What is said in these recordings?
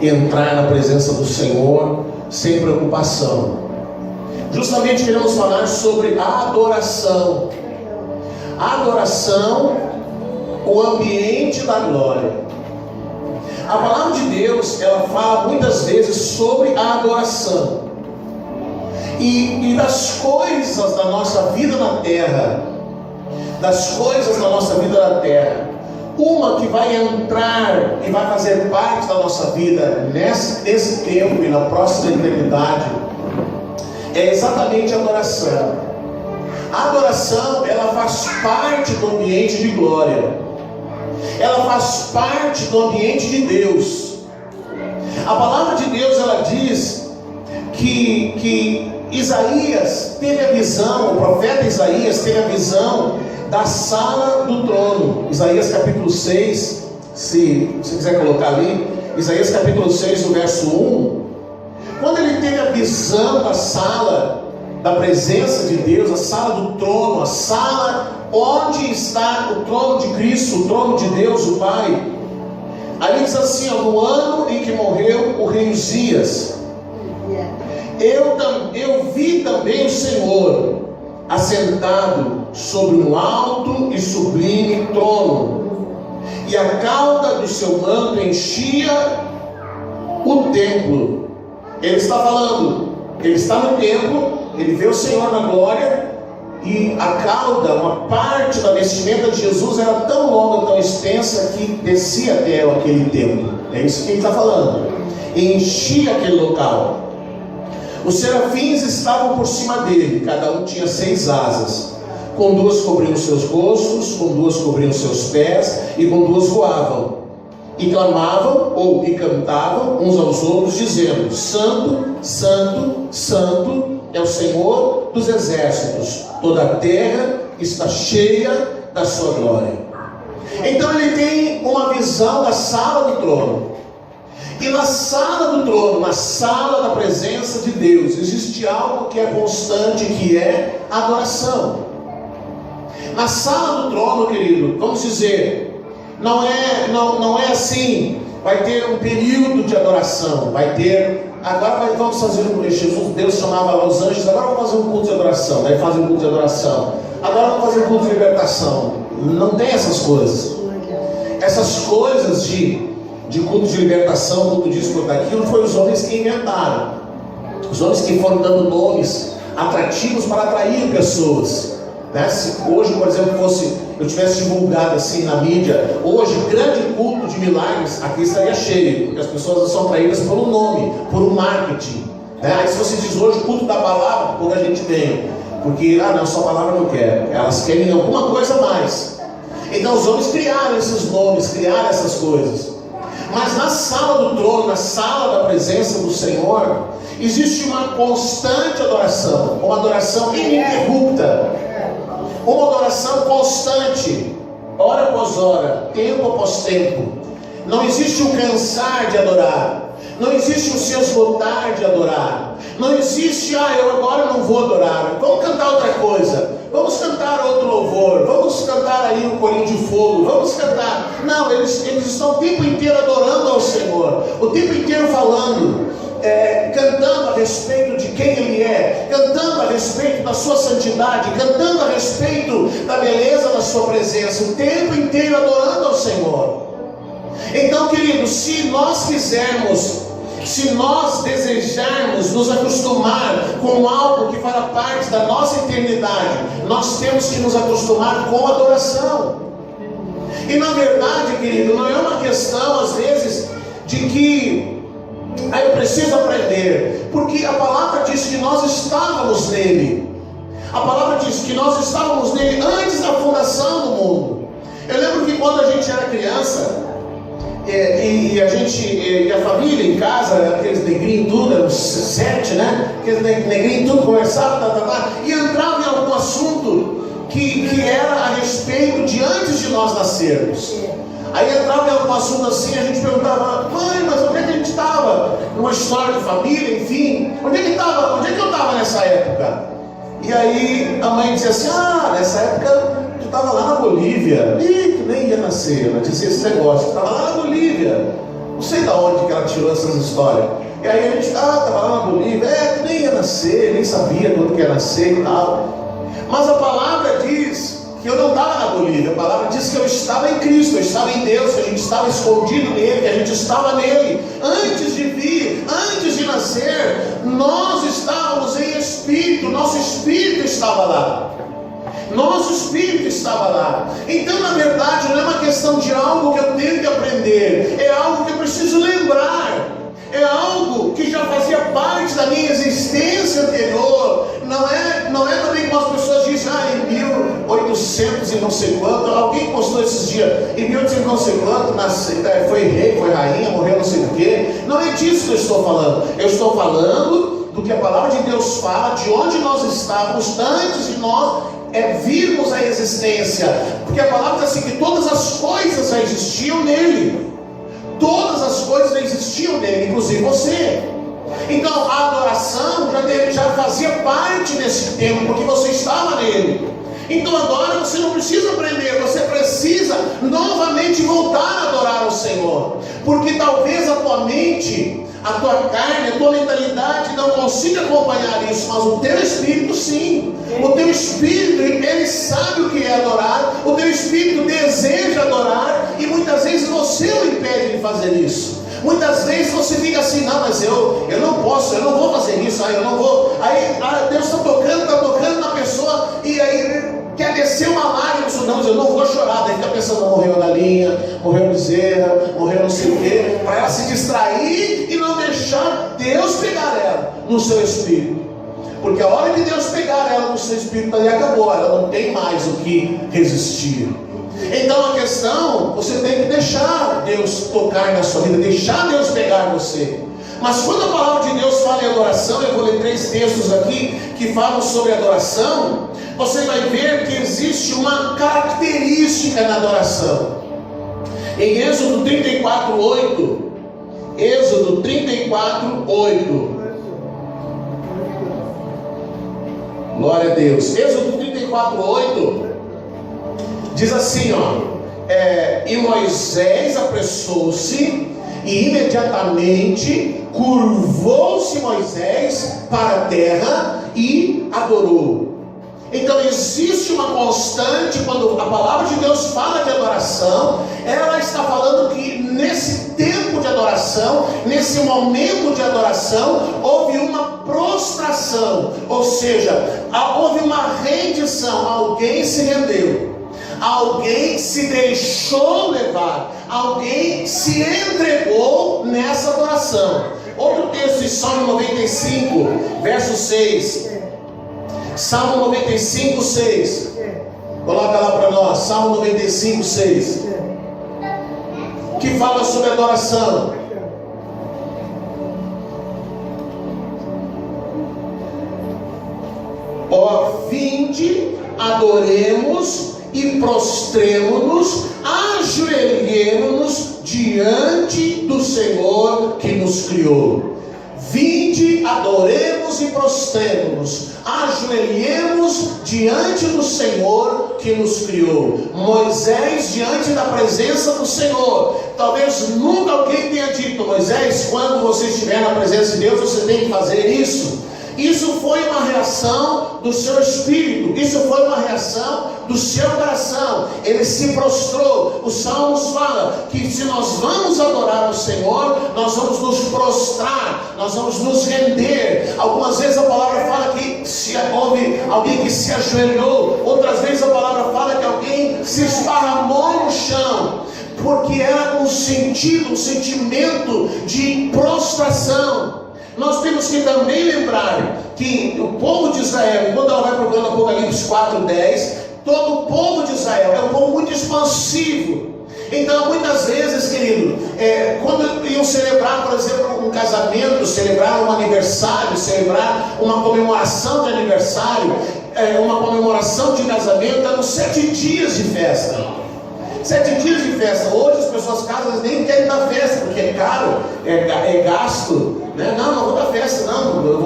entrar na presença do Senhor sem preocupação. Justamente queremos falar sobre a adoração. A adoração, o ambiente da glória. A palavra de Deus, ela fala muitas vezes sobre a adoração e das coisas da nossa vida na terra. Das coisas da nossa vida na terra, uma que vai entrar e vai fazer parte da nossa vida nesse tempo e na próxima eternidade, é exatamente a adoração. A adoração, ela faz parte do ambiente de glória, ela faz parte do ambiente de Deus. A palavra de Deus, ela diz que Isaías teve a visão, o profeta Isaías teve a visão da sala do trono. Isaías capítulo 6, se você quiser colocar ali, Isaías capítulo 6, o verso 1. Quando ele teve a visão da sala, da presença de Deus, a sala do trono, a sala onde está o trono de Cristo, o trono de Deus, o Pai. Aí diz assim, no ano em que morreu o rei Uzias, eu vi também o Senhor assentado sobre um alto e sublime trono, e a cauda do seu manto enchia o templo. Ele está falando, ele está no templo, ele vê o Senhor na glória, e a cauda, uma parte da vestimenta de Jesus era tão longa, tão extensa, que descia até aquele templo. É isso que ele está falando. E enchia aquele local. Os serafins estavam por cima dele, cada um tinha 6 asas. Com 2 cobriam seus rostos, com 2 cobriam seus pés, e com 2 voavam. E clamavam, ou e cantavam uns aos outros, dizendo: Santo, Santo, Santo é o Senhor dos exércitos, toda a terra está cheia da sua glória. Então ele tem uma visão da sala do trono. E na sala do trono, na sala da presença de Deus, existe algo que é constante, que é a adoração. Na sala do trono, querido, vamos dizer, não é assim, vai ter um período de adoração, vai ter, agora vamos fazer um, Deus chamava lá os anjos, agora vamos fazer um culto de adoração, daí fazem um culto de adoração, agora vamos fazer um culto de libertação. Não tem essas coisas. Essas coisas de culto de libertação, culto disso, culto daquilo, foi os homens que inventaram. Os homens que foram dando nomes atrativos para atrair pessoas, né? Se hoje, por exemplo, eu tivesse divulgado assim na mídia, hoje, grande culto de milagres, aqui estaria cheio, porque as pessoas são atraídas pelo nome, por um marketing, né? Aí se você diz hoje culto da palavra, pouca gente vem, porque, não, só a palavra não quer, elas querem alguma coisa a mais. Então os homens criaram esses nomes, criaram essas coisas. Mas na sala do trono, na sala da presença do Senhor, existe uma constante adoração, uma adoração ininterrupta, uma adoração constante, hora após hora, tempo após tempo. Não existe o cansar de adorar, não existe o se esgotar de adorar, não existe, eu agora não vou adorar, vamos cantar outra coisa, vamos cantar outro louvor, vamos cantar aí um corinho de fogo, vamos cantar. Não, eles estão o tempo inteiro adorando ao Senhor, o tempo inteiro falando, cantando a respeito de quem Ele é, cantando a respeito da sua santidade, cantando a respeito da beleza da sua presença, o tempo inteiro adorando ao Senhor. Então, queridos, se nós desejarmos nos acostumar com algo que fará parte da nossa eternidade, nós temos que nos acostumar com a adoração. E na verdade, querido, não é uma questão às vezes de que eu preciso aprender, porque a palavra diz que nós estávamos nele. A palavra diz que nós estávamos nele antes da fundação do mundo. Eu lembro que quando a gente era criança, e a família em casa, aqueles negrinhos tudo, eram 7, né? Aqueles negrinhos tudo conversavam, e entrava em algum assunto que era a respeito de antes de nós nascermos. Aí entrava em algum assunto assim, a gente perguntava: mãe, mas onde é que a gente estava? Numa história de família, enfim, onde é que eu estava nessa época? E aí a mãe dizia assim: nessa época tu estava lá na Bolívia. Ih, tu nem ia nascer. Ela dizia esse negócio: tu estava lá na Bolívia. Não sei de onde que ela tirou essas histórias. E aí a gente, estava lá na Bolívia, tu nem ia nascer, nem sabia quando que ia nascer e tal. Mas a palavra diz que eu não estava na Bolívia, a palavra diz que eu estava em Cristo, eu estava em Deus, que a gente estava escondido nele, que a gente estava nele. Antes de vir, antes de nascer, nós estávamos em espírito, nosso espírito estava lá. Nosso espírito estava lá. Então, na verdade, não é uma questão de algo que eu tenho que aprender, é algo que eu preciso lembrar, é algo que já fazia parte da minha existência anterior. Não é também como as pessoas dizem, em 1800 e não sei quanto, alguém postou esses dias, em 1800 e não sei quanto, foi rei, foi rainha, morreu não sei o quê. Não é disso que eu estou falando. Eu estou falando do que a palavra de Deus fala, de onde nós estávamos antes de nós virmos a existência. Porque a palavra diz assim, que todas as coisas já existiam nele. Todas as coisas já existiam nele, inclusive você. Então a adoração já fazia parte desse tempo, porque você estava nele. Então agora você não precisa aprender, você precisa novamente voltar a adorar o Senhor. Porque talvez a tua mente, a tua carne, a tua mentalidade não consiga acompanhar isso, mas o teu espírito sim. O teu espírito, ele sabe o que é adorar, o teu espírito deseja adorar, e muitas vezes você o impede de fazer isso. Muitas vezes você fica assim, não, mas eu não posso, eu não vou fazer isso, eu não vou. Aí Deus está tocando na pessoa, e aí quer descer uma lágrima, não, mas eu não vou chorar. Daí fica pensando, morreu a galinha, morreu a bezerra, morreu não sei o quê, para ela se distrair e não deixar Deus pegar ela no seu espírito. Porque a hora que Deus pegar ela no seu espírito, ali acabou, ela não tem mais o que resistir. Então a questão, você tem que deixar Deus tocar na sua vida, deixar Deus pegar você. Mas quando a palavra de Deus fala em adoração, eu vou ler 3 textos aqui que falam sobre adoração. Você vai ver que existe uma característica na adoração. Em Êxodo 34:8, Êxodo 34:8, glória a Deus. Êxodo 34:8 diz assim, e Moisés apressou-se, e imediatamente curvou-se Moisés para a terra e adorou. Então existe uma constante, quando a palavra de Deus fala de adoração, ela está falando que nesse tempo de adoração, nesse momento de adoração, houve uma prostração, ou seja, houve uma rendição, alguém se rendeu. Alguém se deixou levar, alguém se entregou nessa adoração. Outro texto de Salmo 95, verso 6. Salmo 95, 6. Coloca lá para nós, Salmo 95, 6. Que fala sobre adoração. Vinde, adoremos e prostremo-nos, ajoelhemo-nos diante do Senhor que nos criou. Vinde, adoremos e prostremo-nos, ajoelhemos diante do Senhor que nos criou. Moisés diante da presença do Senhor. Talvez nunca alguém tenha dito, Moisés, quando você estiver na presença de Deus, você tem que fazer isso. Isso foi uma reação do seu espírito, isso foi uma reação do seu coração. Ele se prostrou. Os Salmos falam que se nós vamos adorar o Senhor, nós vamos nos prostrar, nós vamos nos render. Algumas vezes a palavra fala que houve alguém que se ajoelhou, outras vezes a palavra fala que alguém se esparramou no chão, porque era um sentimento de prostração. Nós temos que também lembrar que o povo de Israel, quando ela vai procurando Apocalipse 4:10, todo o povo de Israel é um povo muito expansivo. Então muitas vezes, querido, quando iam celebrar, por exemplo, um casamento, celebrar um aniversário, celebrar uma comemoração de aniversário, uma comemoração de casamento, eram 7 dias de festa. 7 dias de festa. Hoje as pessoas casam, nem querem dar festa, porque é caro, é gasto, né? Não vou dar festa, não, eu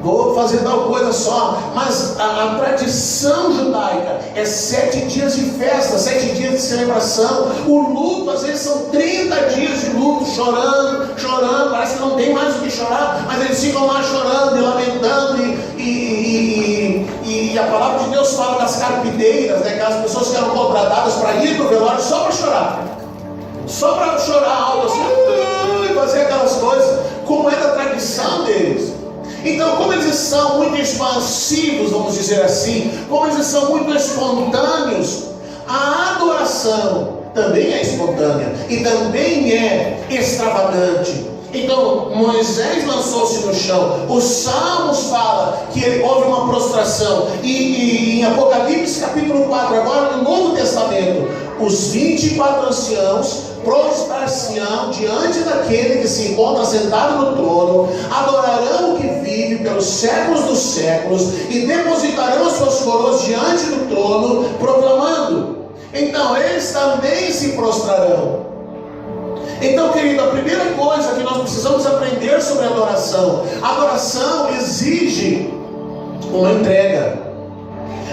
vou fazer tal coisa só. Mas a tradição judaica é 7 dias de festa, 7 dias de celebração. O luto, às vezes são 30 dias de luto, chorando, parece que não tem mais o que chorar, mas eles ficam lá chorando e lamentando, e a palavra de Deus fala das carpideiras, né? Aquelas pessoas que eram contratadas para ir para o velório só para chorar algo assim, fazer aquelas coisas, como era a tradição deles. Então, como eles são muito expansivos, vamos dizer assim, como eles são muito espontâneos, a adoração também é espontânea e também é extravagante. Então Moisés lançou-se no chão. Os Salmos falam que houve uma prostração. E em Apocalipse capítulo 4, agora no Novo Testamento, os 24 anciãos prostrar-se-ão diante daquele que se encontra sentado no trono, adorarão o que vive pelos séculos dos séculos e depositarão as suas coroas diante do trono, proclamando. Então eles também se prostrarão. Então, querido, a primeira coisa que nós precisamos aprender sobre a adoração exige uma entrega.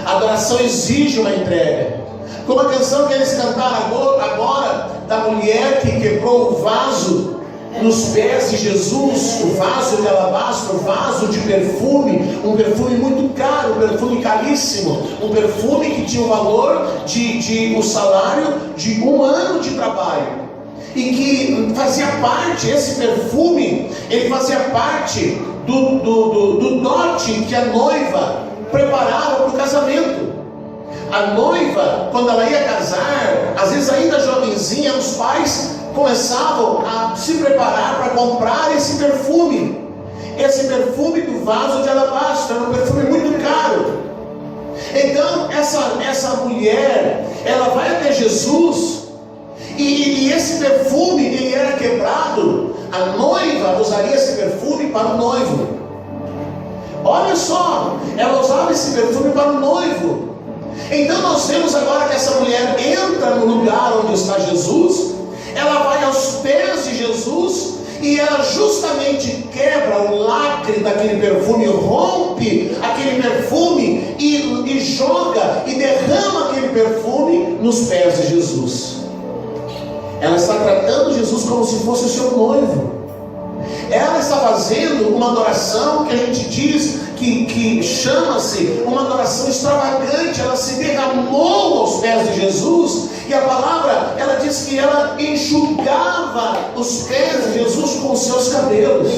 A adoração exige uma entrega. Como a canção que eles cantaram agora, da mulher que quebrou o vaso nos pés de Jesus, o vaso de alabastro, o vaso de perfume, um perfume muito caro, um perfume caríssimo, um perfume que tinha o valor de o salário de 1 ano de trabalho. E que fazia parte, esse perfume, ele fazia parte do dote que a noiva preparava para o casamento. A noiva, quando ela ia casar, às vezes ainda jovenzinha, os pais começavam a se preparar para comprar esse perfume. Esse perfume do vaso de alabastro, era um perfume muito caro. Então, essa mulher, ela vai até Jesus. E esse perfume, ele era quebrado. A noiva usaria esse perfume para o noivo. Olha só, ela usava esse perfume para o noivo. Então nós vemos agora que essa mulher entra no lugar onde está Jesus. Ela vai aos pés de Jesus e ela justamente quebra o lacre daquele perfume, rompe aquele perfume e joga e derrama aquele perfume nos pés de Jesus. Ela está tratando Jesus como se fosse o seu noivo. Ela está fazendo uma adoração que a gente diz que chama-se uma adoração extravagante. Ela se derramou aos pés de Jesus. E a palavra, ela diz que ela enxugava os pés de Jesus com os seus cabelos.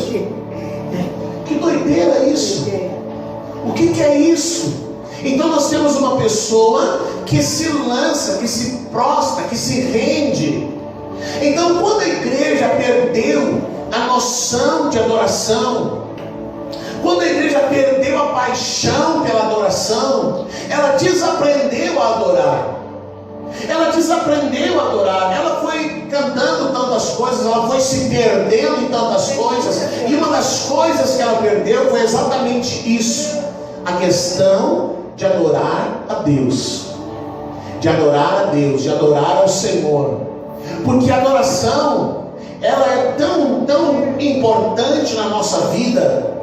Que doideira isso! O que é isso? Então nós temos uma pessoa que se lança, que se prostra, que se rende. Então, quando a igreja perdeu a noção de adoração, quando a igreja perdeu a paixão pela adoração, ela desaprendeu a adorar. Ela foi cantando tantas coisas, ela foi se perdendo em tantas coisas, e uma das coisas que ela perdeu foi exatamente isso: a questão de adorar a Deus, de adorar ao Senhor. Porque a adoração, ela é tão importante na nossa vida,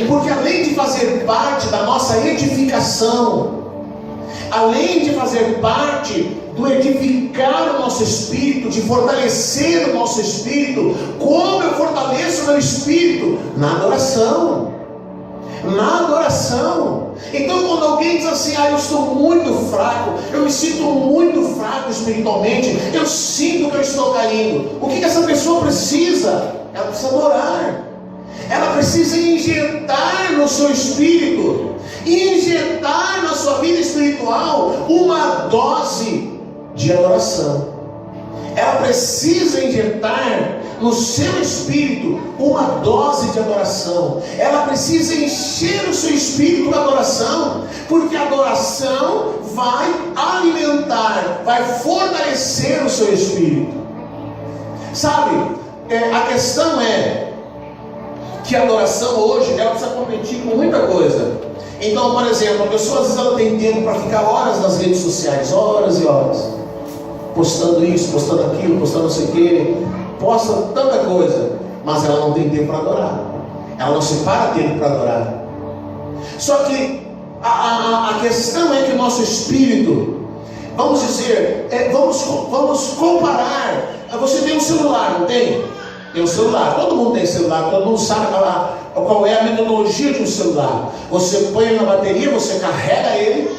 porque além de fazer parte da nossa edificação, além de fazer parte do edificar o nosso espírito, de fortalecer o nosso espírito, como eu fortaleço o meu espírito? Na adoração. Então, quando alguém diz assim: eu estou muito fraco, eu me sinto muito fraco espiritualmente, eu sinto que eu estou caindo, o que essa pessoa precisa? Ela precisa adorar. Ela precisa injetar no seu espírito, injetar na sua vida espiritual uma dose de adoração. Ela precisa injetar no seu espírito uma dose de adoração. Ela precisa encher o seu espírito de adoração, porque a adoração vai alimentar, vai fortalecer o seu espírito. Sabe, a questão é que a adoração hoje, ela precisa competir com muita coisa. Então, por exemplo, a pessoa às vezes ela tem tempo para ficar horas nas redes sociais, horas e horas. postando isso, postando aquilo, postando não sei o quê, posta tanta coisa, mas ela não tem tempo para adorar. Ela não separa tempo para adorar. Só que a questão é que o nosso espírito, vamos dizer, vamos comparar. Você tem um celular, não tem? Tem um celular, todo mundo tem celular, todo mundo sabe qual é a metodologia de um celular. Você põe ele na bateria, você carrega ele,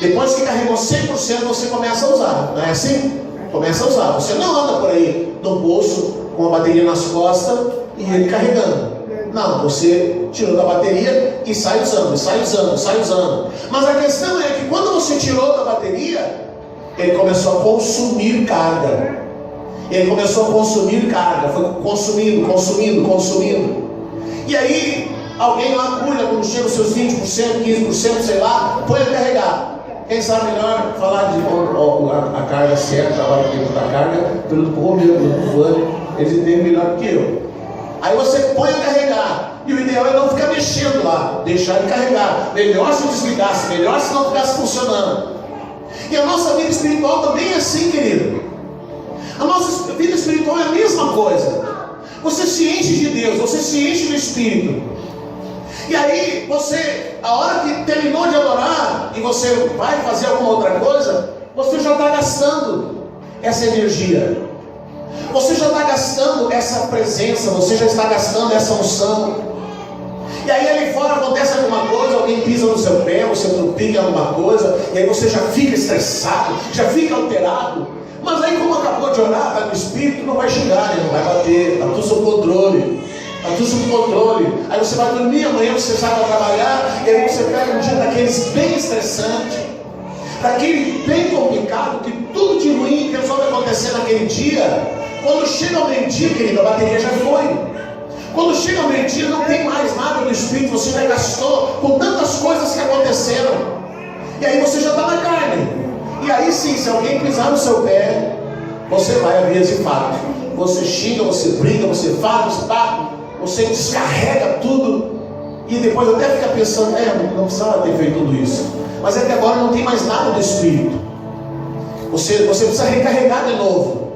depois que carregou 100%, você começa a usar, não é assim? Começa a usar. Você não anda por aí no bolso com a bateria nas costas e ele carregando. Não, você tirou da bateria e sai usando, sai usando, sai usando. Mas a questão é que quando você tirou da bateria, ele começou a consumir carga. Ele começou a consumir carga, foi consumindo. E aí, alguém lá cuida, quando chega os seus 20%, 15%, sei lá, põe a carregar. Quem sabe melhor falar de a carga certa, a hora que tem que botar carga, pelo Romeu, pelo Vânia, eles entendem melhor que eu. Aí você põe a carregar, e o ideal é não ficar mexendo lá, deixar ele carregar. Melhor se desligasse, melhor se não ficasse funcionando. E a nossa vida espiritual também é assim, querido. A nossa vida espiritual é a mesma coisa. Você se enche de Deus, você se enche do Espírito. E aí você, a hora que terminou de adorar, e você vai fazer alguma outra coisa, você já está gastando essa energia. Você já está gastando essa presença, você já está gastando essa unção. E aí ali fora acontece alguma coisa, alguém pisa no seu pé, você tropica em alguma coisa, e aí você já fica estressado, já fica alterado. Mas aí como acabou de orar, está no Espírito, não vai xingar, não vai bater, está tudo sob controle. Está tudo sob controle. Aí você vai dormir, amanhã você sai para trabalhar, e aí você pega um dia daqueles bem estressante, daquele bem complicado, que tudo de ruim resolve acontecer naquele dia. Quando chega ao meio-dia, querido, a bateria já foi. Quando chega ao meio-dia, não tem mais nada no Espírito, você já gastou com tantas coisas que aconteceram. E aí você já está na carne. E aí sim, se alguém pisar no seu pé, você vai a vias de fato. Você xinga, você briga, você fala, você descarrega tudo. E depois até fica pensando, não precisava ter feito tudo isso. Mas é que agora não tem mais nada do Espírito. Você precisa recarregar de novo.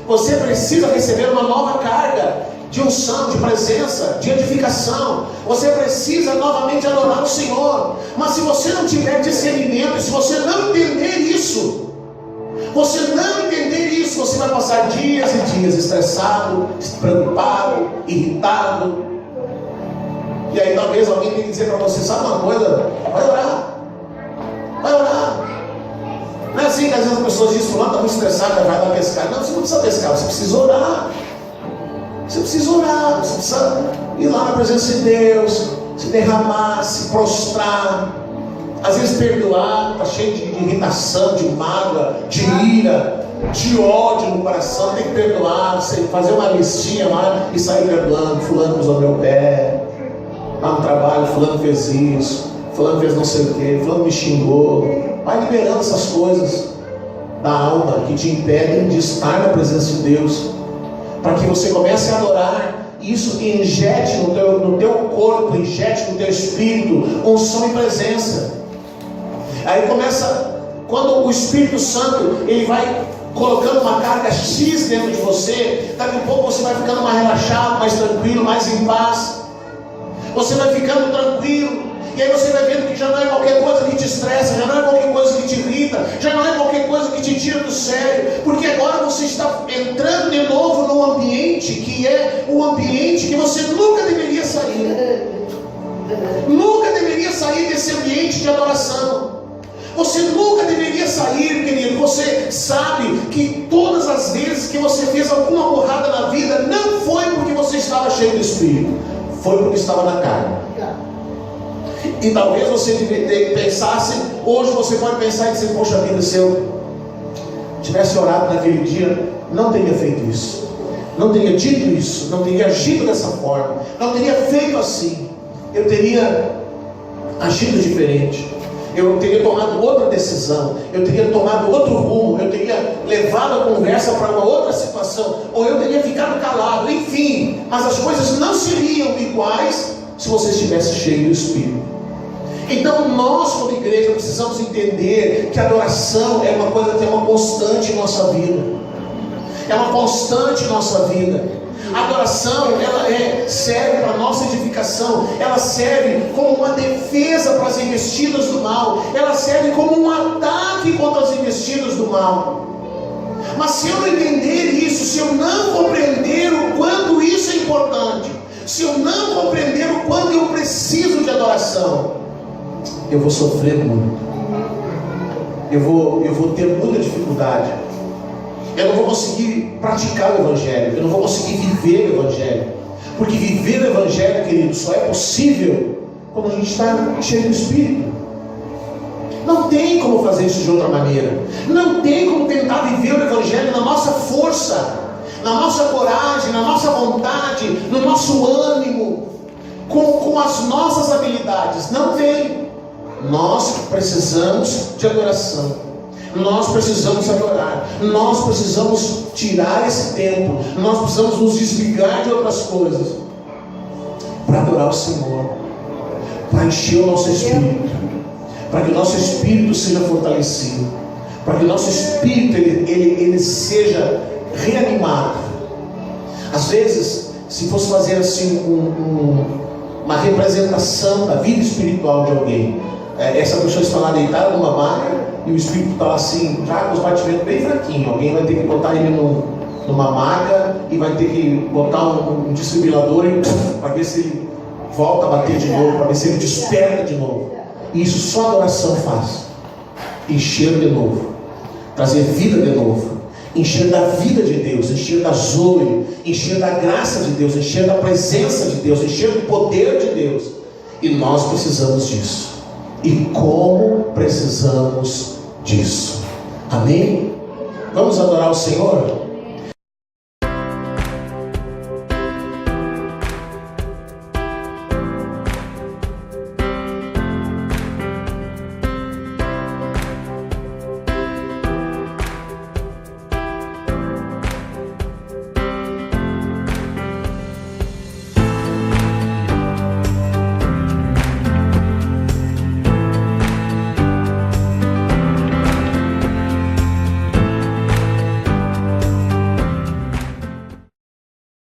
Você precisa receber uma nova carga de unção, de presença, de edificação. Você precisa novamente adorar o Senhor. Mas se você não tiver discernimento, se você não entender isso, você vai passar dias e dias estressado, preocupado, irritado. E aí talvez alguém tenha que dizer para você, sabe uma coisa? Vai orar. Não é assim que às vezes as pessoas dizem, fulano está muito estressado, vai lá pescar. Não, você não precisa pescar, você precisa orar. Você precisa ir lá na presença de Deus, se derramar, se prostrar, às vezes perdoar, está cheio de irritação, de mágoa, de ira, de ódio no coração, tem que perdoar, fazer uma listinha lá e sair perdoando. Fulano usou meu pé, lá no trabalho, fulano fez isso, fulano fez não sei o que, fulano me xingou. Vai liberando essas coisas da alma que te impedem de estar na presença de Deus, para que você comece a adorar. Isso que injete no teu corpo, injete no teu espírito unção e presença. Aí começa, quando o Espírito Santo ele vai colocando uma carga X dentro de você, daqui a pouco você vai ficando mais relaxado, mais tranquilo, mais em paz. Você vai ficando tranquilo. E aí você vai vendo que já não é qualquer coisa que te estressa, já não é qualquer coisa que te irrita, já não é qualquer coisa que te tira do sério, porque agora você está entrando de novo num ambiente que é o ambiente que você nunca deveria sair. Nunca deveria sair desse ambiente de adoração. Você nunca deveria sair, querido. Você sabe que todas as vezes que você fez alguma burrada na vida, não foi porque você estava cheio do Espírito, foi porque estava na carne. E talvez você pensasse, hoje você pode pensar e dizer, poxa vida, se eu tivesse orado naquele dia, não teria feito isso, não teria dito isso, não teria agido dessa forma, não teria feito assim, eu teria agido diferente, eu teria tomado outra decisão, eu teria tomado outro rumo, eu teria levado a conversa para uma outra situação, ou eu teria ficado calado, enfim. Mas as coisas não seriam iguais se você estivesse cheio do Espírito. Então nós como igreja precisamos entender que a adoração é uma coisa que é uma constante em nossa vida. É uma constante em nossa vida. A adoração, ela serve para a nossa edificação. Ela serve como uma defesa para as investidas do mal. Ela serve como um ataque contra as investidas do mal. Mas se eu não entender isso, se eu não compreender o quanto isso é importante, se eu não compreender o quanto eu preciso de adoração, eu vou sofrer muito. Eu vou ter muita dificuldade. Eu não vou conseguir praticar o Evangelho. Eu não vou conseguir viver o Evangelho. Porque viver o Evangelho, querido, só é possível quando a gente está cheio do Espírito. Não tem como fazer isso de outra maneira. Não tem como tentar viver o Evangelho na nossa força, na nossa coragem, na nossa vontade, no nosso ânimo, com as nossas habilidades. Não tem. Nós precisamos de adoração. Nós precisamos adorar. Nós precisamos tirar esse tempo. Nós precisamos nos desligar de outras coisas para adorar o Senhor, para encher o nosso espírito, para que o nosso espírito seja fortalecido, para que o nosso espírito ele seja reanimado. Às vezes, se fosse fazer assim uma representação da vida espiritual de alguém, essa pessoa está lá deitada numa maca e o espírito está lá assim, já com os batimentos bem fraquinhos. Alguém vai ter que botar ele numa maca e vai ter que botar um desfibrilador para ver se ele volta a bater de novo, para ver se ele desperta de novo. E isso só a adoração faz. Encher de novo, trazer vida de novo, encher da vida de Deus, encher da zoe, encher da graça de Deus, encher da presença de Deus, encher do poder de Deus. E nós precisamos disso. E como precisamos disso. Amém? Vamos adorar o Senhor?